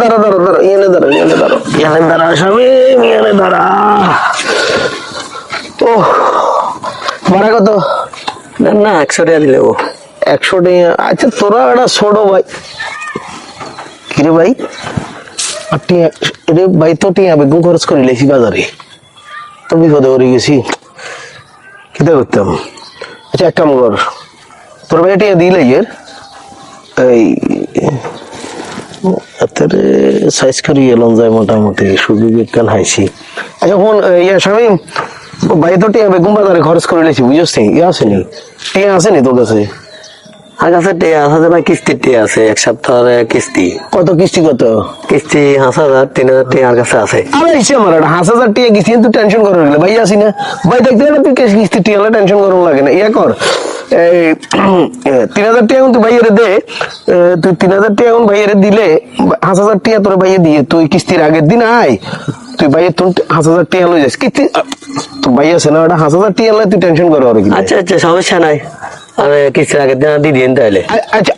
দাঁড়া দাঁড়া দাঁড়া ইয়ানে দাঁড়া ইয়ানে দাঁড়া ইয়ানে দাঁড়া স্বামী ইয়ানে দাঁড়া। ও ভাড়া কত? না 100 টাকা দিলে ও। 100 টাকা? আচ্ছা তোরা একটা ছোট ভাই কিরে ভাই আর টিয়া রে ভাই তো টিয়া বেগুন খরচ করে লেছি বাজারে তো বিপদে পড়ে গেছি কিতা করতাম। আচ্ছা এক কাম কর তোর ভাই টিয়া দিলে এর এই সাইজ করি এলাম যায় মোটামুটি সুযোগ কাল হাইছি। আচ্ছা ফোন ইয়া স্বামী ভাই তো টিয়া বেগুন বাজারে খরচ করে লেছি বুঝছিস ইয়া আসেনি টিয়া আসেনি তোর কাছে? আর কাছে টিয়া আছে ভাই, কিস্তির টিয়া আছে, 1 সপ্তাহের কিস্তি। কত কিস্তি কত? কিস্তি 5,000 3,000 টাকা আর কাছে আছে। আরে ইসে আমার 5,000 টাকা কিস্তি তুই টেনশন করো না ভাই আসি না ভাই দেখতে না তুই কিস্তি টিয়া হলে টেনশন করো লাগে না ইয়া কর এই 3,000 টাকা তুই ভাইয়ের দে তুই 3,000 টাকা ভাইয়ের দিলে 5,000 টাকা তোর ভাইয়ে দিয়ে তুই কিস্তির আগের দিন আয় তুই ভাইয়ের তোর 5,000 টাকা লই যাস কিস্তি তোর ভাই আছে না ওটা 5,000 টাকা হলে তুই টেনশন করো আর কি। আচ্ছা আচ্ছা সমস্যা নাই, আমি কিস্তির আগের দিন দিয়ে দিন তাহলে। আচ্ছা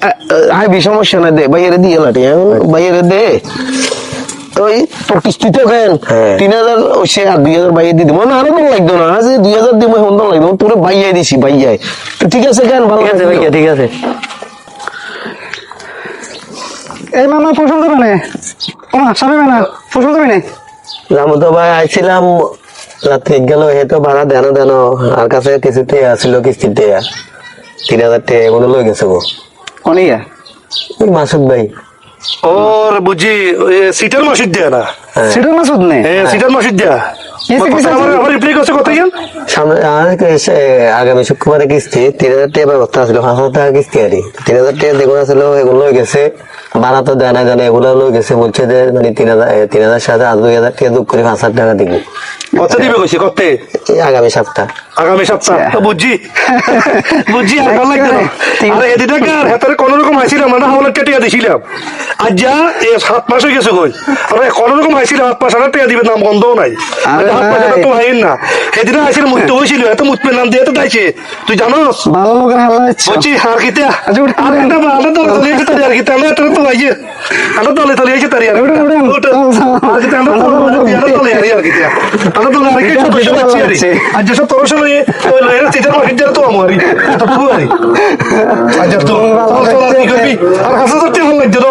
আয় সমস্যা না দে ভাইয়ের দিয়ে লাটি ভাইয়ের দে ওই তোর কিস্তি তো কেন 3,000 সে আর 2,000 বাইয়ে দিয়ে দিব না আরো তো লাগতো না যে 2,000 দিব এখন তো লাগতো তোরে বাইয়াই দিছি বাইয়াই তো ঠিক আছে কেন ভালো আছে ভাইয়া ঠিক আছে। এই মামা পছন্দ হবে না ও সবে না পছন্দ হবে না রামু তো ভাই আইছিলাম রাত্রে গেল হে তো ভাড়া দেন দেন আর কাছে কিছু টিয়া ছিল কিস্তির টিয়া 3,000 টাকা এগুলো লই গেছে গো। অনিয়া ওই মাসুদ ভাই ওর বুঝি সিটার মাসিদ দেয়া না সেটা না শুধু নেই সিটার মাসিদ দেয়া আমার রিপ্লাই করছে কত ইয়ান সামনে আগামী শুক্রবারে কিস্তি 3,000 টাকা ব্যবস্থা ছিল, 5,000 টাকা কিস্তি আর 3,000 টাকা যেগুলো ছিল এগুলো লই গেছে, ভাড়া তো দেয় না জানে এগুলো লই গেছে, বলছে যে মানে 3,000 সাথে আর 2,000 টাকা যোগ করে 5,000 টাকা দিবি। কত দিবে কইছে কত? আগামী সপ্তাহ বুঝছি বুঝছি আর ভালো লাগতো না। আরে এদিকে কার হাতের কোন রকম আইছিলাম আমরা হাওলা কেটে দিছিলাম আজ যা 7 মাস হয়ে গেছে কই আরে কোন রকম আইছিলাম 7 মাস আর টাকা দিবে নাম বন্ধও নাই আরে 7 মাস তো আইন না সেদিন আইছিল মুত্তে হইছিল এত মুতপে নাম দিয়ে তো দাইছে তুই জানোস ভালো লোকের হাল্লা হচ্ছে বুঝছি আর কিতা আর এটা ভালো তো চলে তারি আর কিতা আমরা তো আইছে আমরা তো চলে আইছে তারি আর আর কিতা আমরা তো চলে আর কিতা আমরা তো আর কি ছোট ছোট আছি আজ সব তোর সঙ্গে ওই লয়ের চিটার মার্কেট তো আমারই তো পুয়ারি আজ তো আর 5,000 টাকা লাগতো